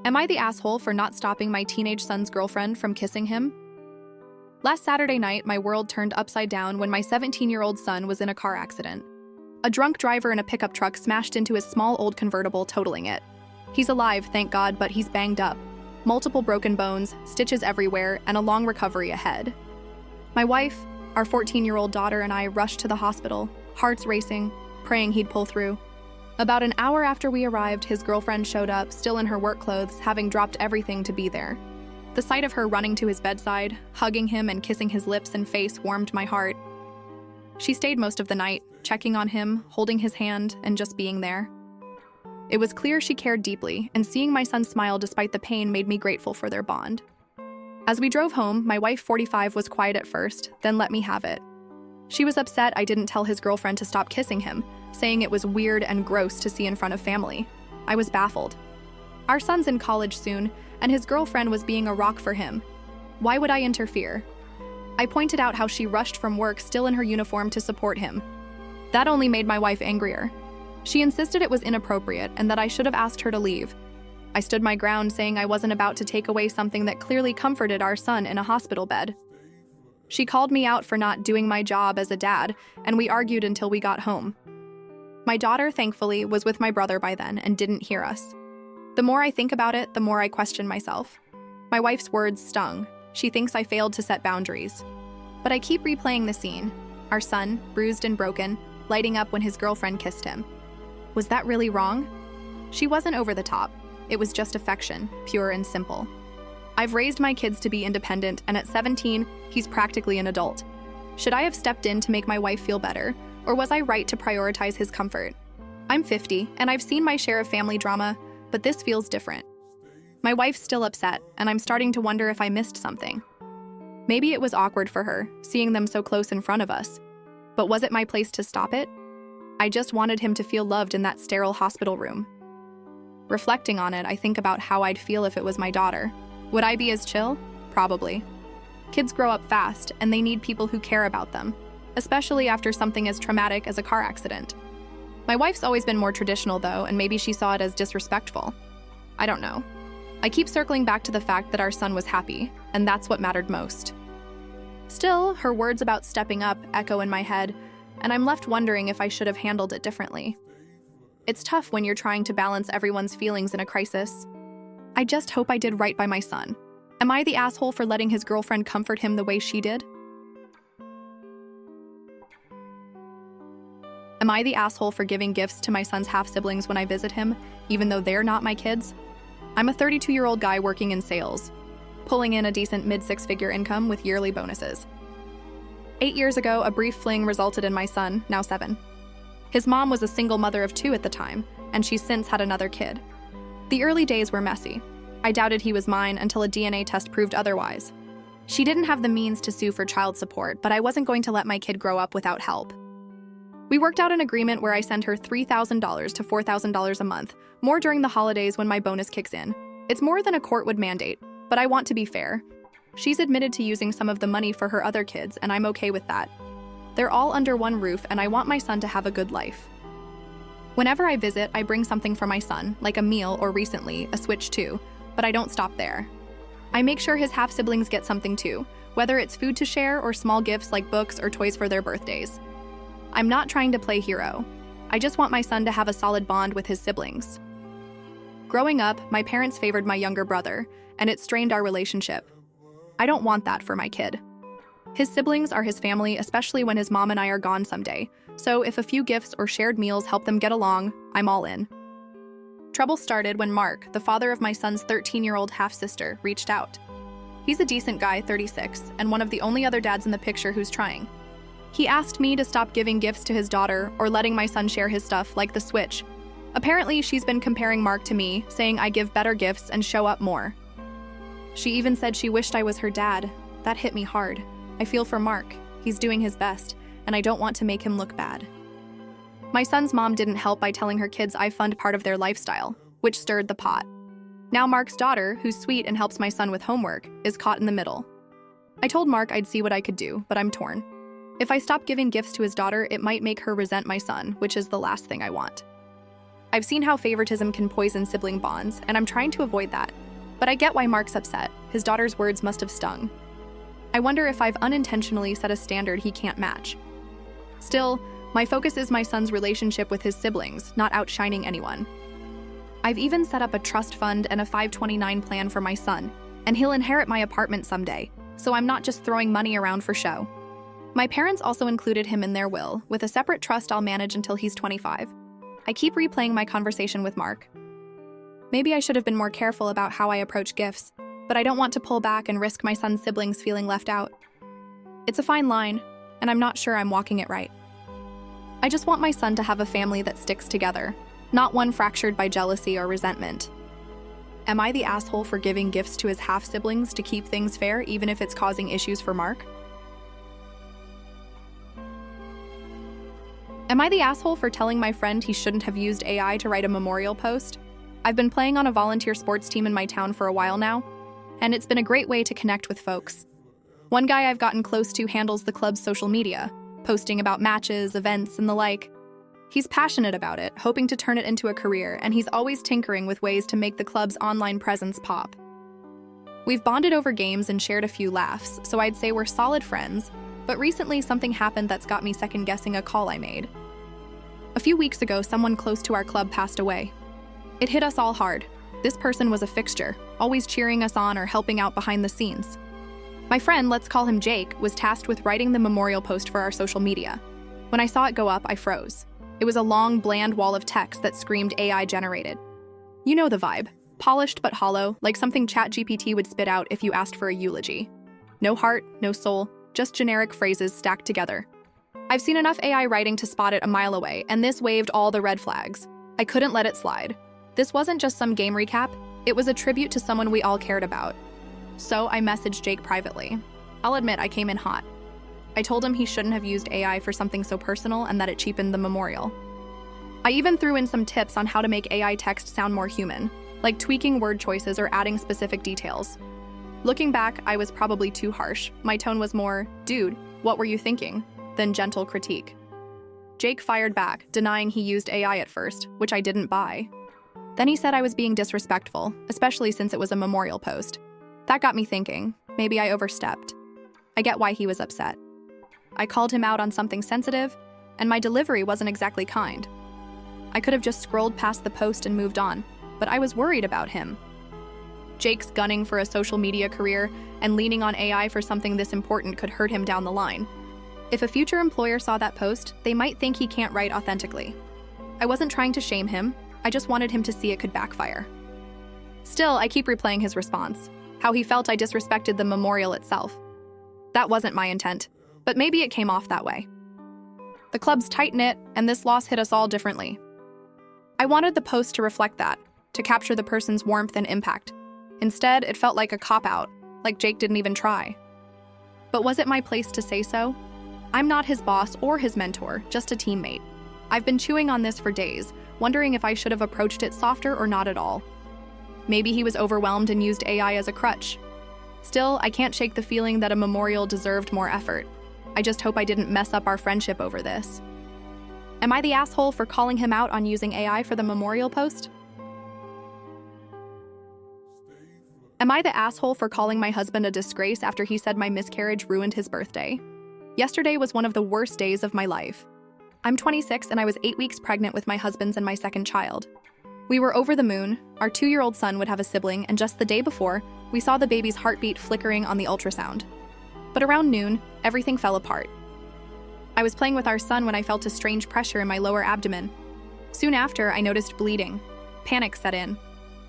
Am I the asshole for not stopping my teenage son's girlfriend from kissing him? Last Saturday night, my world turned upside down when my 17-year-old son was in a car accident. A drunk driver in a pickup truck smashed into his small old convertible, totaling it. He's alive, thank God, but he's banged up. Multiple broken bones, stitches everywhere, and a long recovery ahead. My wife, our 14-year-old daughter, and I rushed to the hospital, hearts racing, praying he'd pull through. About an hour after we arrived, his girlfriend showed up, still in her work clothes, having dropped everything to be there. The sight of her running to his bedside, hugging him and kissing his lips and face warmed my heart. She stayed most of the night, checking on him, holding his hand, and just being there. It was clear she cared deeply, and seeing my son smile despite the pain made me grateful for their bond. As we drove home, my wife, 45, was quiet at first, then let me have it. She was upset I didn't tell his girlfriend to stop kissing him, saying it was weird and gross to see in front of family. I was baffled. Our son's in college soon, and his girlfriend was being a rock for him. Why would I interfere? I pointed out how she rushed from work still in her uniform to support him. That only made my wife angrier. She insisted it was inappropriate and that I should have asked her to leave. I stood my ground, saying I wasn't about to take away something that clearly comforted our son in a hospital bed. She called me out for not doing my job as a dad, and we argued until we got home. My daughter, thankfully, was with my brother by then and didn't hear us. The more I think about it, the more I question myself. My wife's words stung. She thinks I failed to set boundaries. But I keep replaying the scene. Our son, bruised and broken, lighting up when his girlfriend kissed him. Was that really wrong? She wasn't over the top. It was just affection, pure and simple. I've raised my kids to be independent, and at 17, he's practically an adult. Should I have stepped in to make my wife feel better, or was I right to prioritize his comfort? I'm 50, and I've seen my share of family drama, but this feels different. My wife's still upset, and I'm starting to wonder if I missed something. Maybe it was awkward for her, seeing them so close in front of us. But was it my place to stop it? I just wanted him to feel loved in that sterile hospital room. Reflecting on it, I think about how I'd feel if it was my daughter. Would I be as chill? Probably. Kids grow up fast, and they need people who care about them, especially after something as traumatic as a car accident. My wife's always been more traditional, though, and maybe she saw it as disrespectful. I don't know. I keep circling back to the fact that our son was happy, and that's what mattered most. Still, her words about stepping up echo in my head, and I'm left wondering if I should have handled it differently. It's tough when you're trying to balance everyone's feelings in a crisis. I just hope I did right by my son. Am I the asshole for letting his girlfriend comfort him the way she did? Am I the asshole for giving gifts to my son's half-siblings when I visit him, even though they're not my kids? I'm a 32-year-old guy working in sales, pulling in a decent mid-six-figure income with yearly bonuses. 8 years ago, a brief fling resulted in my son, now 7. His mom was a single mother of 2 at the time, and she's since had another kid. The early days were messy. I doubted he was mine until a DNA test proved otherwise. She didn't have the means to sue for child support, but I wasn't going to let my kid grow up without help. We worked out an agreement where I send her $3,000 to $4,000 a month, more during the holidays when my bonus kicks in. It's more than a court would mandate, but I want to be fair. She's admitted to using some of the money for her other kids, and I'm okay with that. They're all under one roof, and I want my son to have a good life. Whenever I visit, I bring something for my son, like a meal or recently, a Switch 2, but I don't stop there. I make sure his half-siblings get something too, whether it's food to share or small gifts like books or toys for their birthdays. I'm not trying to play hero. I just want my son to have a solid bond with his siblings. Growing up, my parents favored my younger brother, and it strained our relationship. I don't want that for my kid. His siblings are his family, especially when his mom and I are gone someday, so if a few gifts or shared meals help them get along, I'm all in. Trouble started when Mark, the father of my son's 13-year-old half-sister, reached out. He's a decent guy, 36, and one of the only other dads in the picture who's trying. He asked me to stop giving gifts to his daughter or letting my son share his stuff, like the Switch. Apparently, she's been comparing Mark to me, saying I give better gifts and show up more. She even said she wished I was her dad. That hit me hard. I feel for Mark. He's doing his best, and I don't want to make him look bad. My son's mom didn't help by telling her kids I fund part of their lifestyle, which stirred the pot. Now Mark's daughter, who's sweet and helps my son with homework, is caught in the middle. I told Mark I'd see what I could do, but I'm torn. If I stop giving gifts to his daughter, it might make her resent my son, which is the last thing I want. I've seen how favoritism can poison sibling bonds, and I'm trying to avoid that. But I get why Mark's upset. His daughter's words must have stung. I wonder if I've unintentionally set a standard he can't match. Still, my focus is my son's relationship with his siblings, not outshining anyone. I've even set up a trust fund and a 529 plan for my son, and he'll inherit my apartment someday, so I'm not just throwing money around for show. My parents also included him in their will, with a separate trust I'll manage until he's 25. I keep replaying my conversation with Mark. Maybe I should have been more careful about how I approach gifts, but I don't want to pull back and risk my son's siblings feeling left out. It's a fine line, and I'm not sure I'm walking it right. I just want my son to have a family that sticks together, not one fractured by jealousy or resentment. Am I the asshole for giving gifts to his half-siblings to keep things fair, even if it's causing issues for Mark? Am I the asshole for telling my friend he shouldn't have used AI to write a memorial post? I've been playing on a volunteer sports team in my town for a while now, and it's been a great way to connect with folks. One guy I've gotten close to handles the club's social media, posting about matches, events, and the like. He's passionate about it, hoping to turn it into a career, and he's always tinkering with ways to make the club's online presence pop. We've bonded over games and shared a few laughs, so I'd say we're solid friends, but recently something happened that's got me second-guessing a call I made. A few weeks ago, someone close to our club passed away. It hit us all hard. This person was a fixture, always cheering us on or helping out behind the scenes. My friend, let's call him Jake, was tasked with writing the memorial post for our social media. When I saw it go up, I froze. It was a long, bland wall of text that screamed AI generated. You know the vibe. Polished but hollow, like something ChatGPT would spit out if you asked for a eulogy. No heart, no soul, just generic phrases stacked together. I've seen enough AI writing to spot it a mile away, and this waved all the red flags. I couldn't let it slide. This wasn't just some game recap, it was a tribute to someone we all cared about. So I messaged Jake privately. I'll admit I came in hot. I told him he shouldn't have used AI for something so personal and that it cheapened the memorial. I even threw in some tips on how to make AI text sound more human, like tweaking word choices or adding specific details. Looking back, I was probably too harsh. My tone was more, "Dude, what were you thinking?" than gentle critique. Jake fired back, denying he used AI at first, which I didn't buy. Then he said I was being disrespectful, especially since it was a memorial post. That got me thinking, maybe I overstepped. I get why he was upset. I called him out on something sensitive, and my delivery wasn't exactly kind. I could have just scrolled past the post and moved on, but I was worried about him. Jake's gunning for a social media career and leaning on AI for something this important could hurt him down the line. If a future employer saw that post, they might think he can't write authentically. I wasn't trying to shame him, I just wanted him to see it could backfire. Still, I keep replaying his response, how he felt I disrespected the memorial itself. That wasn't my intent, but maybe it came off that way. The club's tight-knit, and this loss hit us all differently. I wanted the post to reflect that, to capture the person's warmth and impact. Instead, it felt like a cop-out, like Jake didn't even try. But was it my place to say so? I'm not his boss or his mentor, just a teammate. I've been chewing on this for days, wondering if I should have approached it softer or not at all. Maybe he was overwhelmed and used AI as a crutch. Still, I can't shake the feeling that a memorial deserved more effort. I just hope I didn't mess up our friendship over this. Am I the asshole for calling him out on using AI for the memorial post? Am I the asshole for calling my husband a disgrace after he said my miscarriage ruined his birthday? Yesterday was one of the worst days of my life. I'm 26 and I was 8 weeks pregnant with my husband's and my second child. We were over the moon, our 2-year-old son would have a sibling, and just the day before, we saw the baby's heartbeat flickering on the ultrasound. But around noon, everything fell apart. I was playing with our son when I felt a strange pressure in my lower abdomen. Soon after, I noticed bleeding. Panic set in.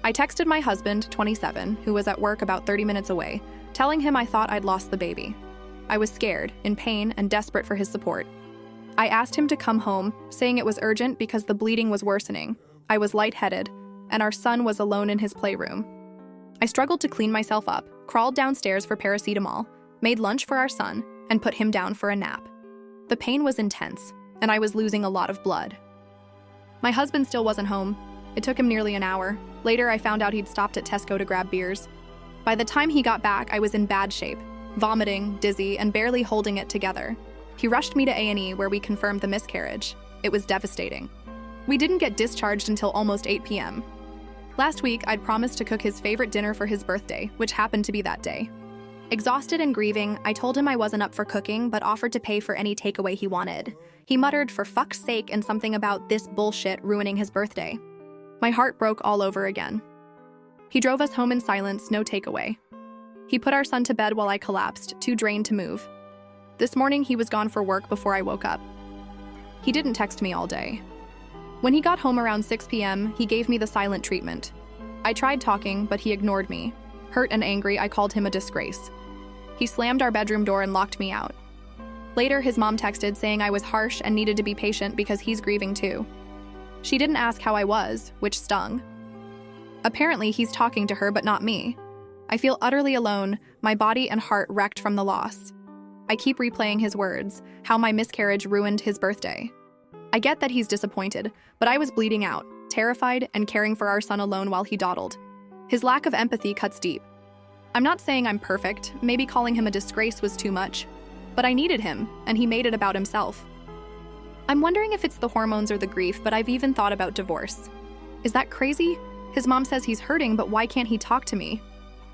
I texted my husband, 27, who was at work about 30 minutes away, telling him I thought I'd lost the baby. I was scared, in pain, and desperate for his support. I asked him to come home, saying it was urgent because the bleeding was worsening. I was lightheaded, and our son was alone in his playroom. I struggled to clean myself up, crawled downstairs for paracetamol, made lunch for our son, and put him down for a nap. The pain was intense, and I was losing a lot of blood. My husband still wasn't home. It took him nearly an hour. Later, I found out he'd stopped at Tesco to grab beers. By the time he got back, I was in bad shape, vomiting, dizzy, and barely holding it together. He rushed me to A&E where we confirmed the miscarriage. It was devastating. We didn't get discharged until almost 8 p.m. Last week, I'd promised to cook his favorite dinner for his birthday, which happened to be that day. Exhausted and grieving, I told him I wasn't up for cooking, but offered to pay for any takeaway he wanted. He muttered, "For fuck's sake," and something about this bullshit ruining his birthday. My heart broke all over again. He drove us home in silence, no takeaway. He put our son to bed while I collapsed, too drained to move. This morning, he was gone for work before I woke up. He didn't text me all day. When he got home around 6 p.m., he gave me the silent treatment. I tried talking, but he ignored me. Hurt and angry, I called him a disgrace. He slammed our bedroom door and locked me out. Later, his mom texted saying I was harsh and needed to be patient because he's grieving too. She didn't ask how I was, which stung. Apparently, he's talking to her, but not me. I feel utterly alone, my body and heart wrecked from the loss. I keep replaying his words, how my miscarriage ruined his birthday. I get that he's disappointed, but I was bleeding out, terrified, and caring for our son alone while he dawdled. His lack of empathy cuts deep. I'm not saying I'm perfect, maybe calling him a disgrace was too much, but I needed him, and he made it about himself. I'm wondering if it's the hormones or the grief, but I've even thought about divorce. Is that crazy? His mom says he's hurting, but why can't he talk to me?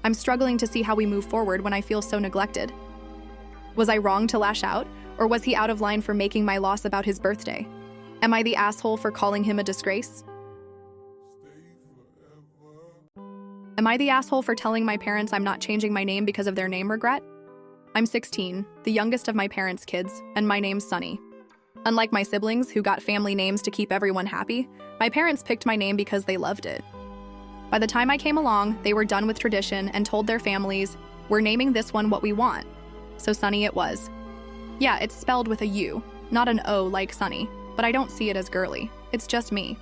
I'm struggling to see how we move forward when I feel so neglected. Was I wrong to lash out, or was he out of line for making my loss about his birthday? Am I the asshole for calling him a disgrace? Am I the asshole for telling my parents I'm not changing my name because of their name regret? I'm 16, the youngest of my parents' kids, and my name's Sunny. Unlike my siblings, who got family names to keep everyone happy, my parents picked my name because they loved it. By the time I came along, they were done with tradition and told their families, "We're naming this one what we want." So Sunny it was. Yeah, it's spelled with a U, not an O like Sunny, but I don't see it as girly. It's just me.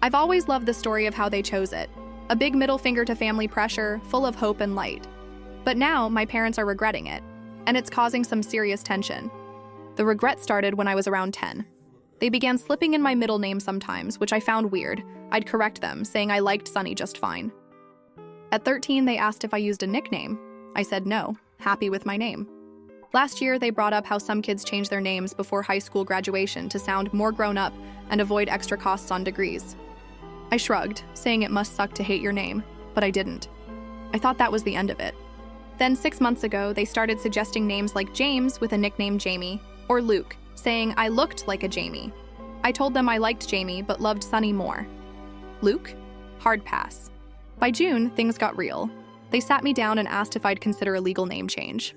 I've always loved the story of how they chose it. A big middle finger to family pressure, full of hope and light. But now, my parents are regretting it, and it's causing some serious tension. The regret started when I was around 10. They began slipping in my middle name sometimes, which I found weird. I'd correct them, saying I liked Sunny just fine. At 13, they asked if I used a nickname. I said no, happy with my name. Last year, they brought up how some kids change their names before high school graduation to sound more grown up and avoid extra costs on degrees. I shrugged, saying it must suck to hate your name, but I didn't. I thought that was the end of it. Then 6 months ago, they started suggesting names like James with a nickname Jamie, or Luke, saying I looked like a Jamie. I told them I liked Jamie but loved Sunny more. Luke? Hard pass. By June, things got real. They sat me down and asked if I'd consider a legal name change.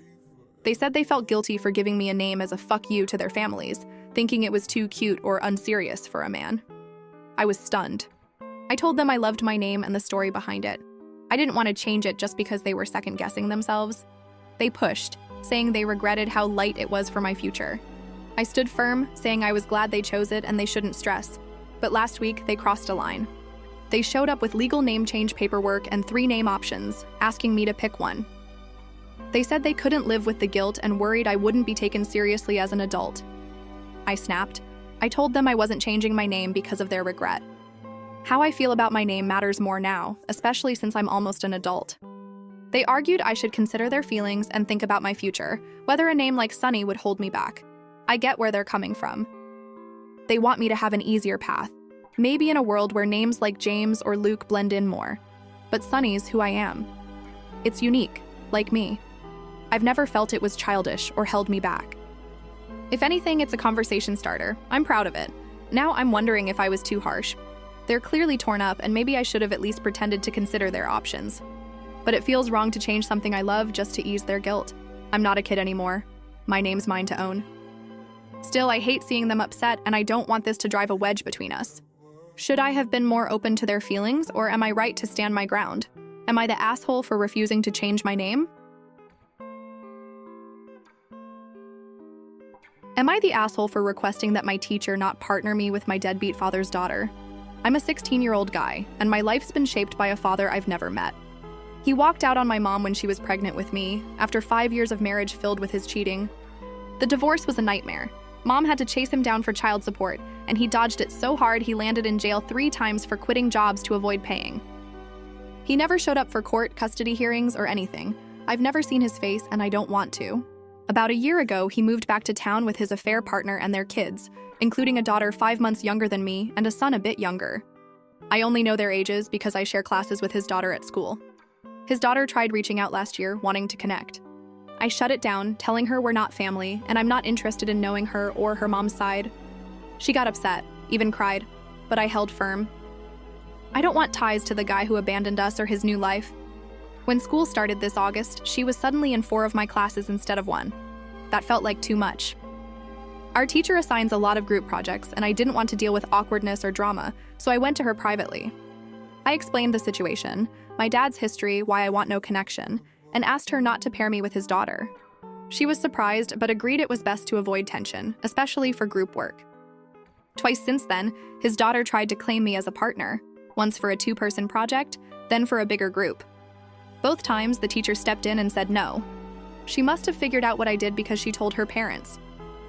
They said they felt guilty for giving me a name as a fuck you to their families, thinking it was too cute or unserious for a man. I was stunned. I told them I loved my name and the story behind it. I didn't want to change it just because they were second-guessing themselves. They pushed, saying they regretted how light it was for my future. I stood firm, saying I was glad they chose it and they shouldn't stress. But last week, they crossed a line. They showed up with legal name change paperwork and 3 name options, asking me to pick one. They said they couldn't live with the guilt and worried I wouldn't be taken seriously as an adult. I snapped. I told them I wasn't changing my name because of their regret. How I feel about my name matters more now, especially since I'm almost an adult. They argued I should consider their feelings and think about my future, whether a name like Sunny would hold me back. I get where they're coming from. They want me to have an easier path, maybe in a world where names like James or Luke blend in more. But Sunny's who I am. It's unique, like me. I've never felt it was childish or held me back. If anything, it's a conversation starter. I'm proud of it. Now I'm wondering if I was too harsh. They're clearly torn up, and maybe I should have at least pretended to consider their options. But it feels wrong to change something I love just to ease their guilt. I'm not a kid anymore. My name's mine to own. Still, I hate seeing them upset, and I don't want this to drive a wedge between us. Should I have been more open to their feelings, or am I right to stand my ground? Am I the asshole for refusing to change my name? Am I the asshole for requesting that my teacher not partner me with my deadbeat father's daughter? I'm a 16-year-old guy, and my life's been shaped by a father I've never met. He walked out on my mom when she was pregnant with me, after 5 years of marriage filled with his cheating. The divorce was a nightmare. Mom had to chase him down for child support, and he dodged it so hard he landed in jail 3 times for quitting jobs to avoid paying. He never showed up for court, custody hearings, or anything. I've never seen his face, and I don't want to. About a year ago, he moved back to town with his affair partner and their kids, including a daughter 5 months younger than me and a son a bit younger. I only know their ages because I share classes with his daughter at school. His daughter tried reaching out last year, wanting to connect. I shut it down, telling her we're not family and I'm not interested in knowing her or her mom's side. She got upset, even cried, but I held firm. I don't want ties to the guy who abandoned us or his new life. When school started this August, she was suddenly in 4 of my classes instead of 1. That felt like too much. Our teacher assigns a lot of group projects, and I didn't want to deal with awkwardness or drama, so I went to her privately. I explained the situation, my dad's history, why I want no connection, and asked her not to pair me with his daughter. She was surprised, but agreed it was best to avoid tension, especially for group work. Twice since then, his daughter tried to claim me as a partner, once for a 2-person project, then for a bigger group. Both times, the teacher stepped in and said no. She must have figured out what I did because she told her parents.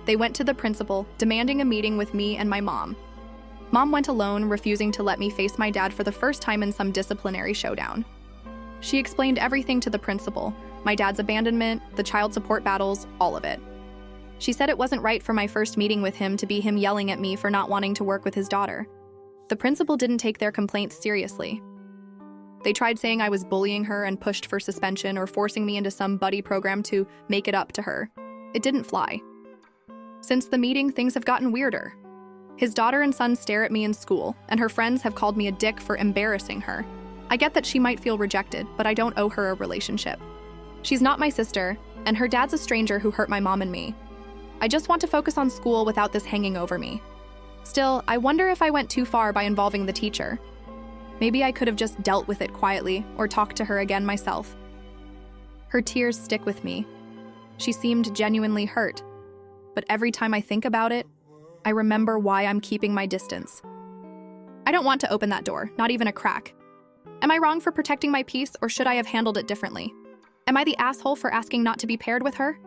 They went to the principal, demanding a meeting with me and my mom. Mom went alone, refusing to let me face my dad for the first time in some disciplinary showdown. She explained everything to the principal, my dad's abandonment, the child support battles, all of it. She said it wasn't right for my first meeting with him to be him yelling at me for not wanting to work with his daughter. The principal didn't take their complaints seriously. They tried saying I was bullying her and pushed for suspension or forcing me into some buddy program to make it up to her. It didn't fly. Since the meeting, things have gotten weirder. His daughter and son stare at me in school, and her friends have called me a dick for embarrassing her. I get that she might feel rejected, but I don't owe her a relationship. She's not my sister, and her dad's a stranger who hurt my mom and me. I just want to focus on school without this hanging over me. Still, I wonder if I went too far by involving the teacher. Maybe I could have just dealt with it quietly or talked to her again myself. Her tears stick with me. She seemed genuinely hurt. But every time I think about it, I remember why I'm keeping my distance. I don't want to open that door, not even a crack. Am I wrong for protecting my peace, or should I have handled it differently? Am I the asshole for asking not to be paired with her?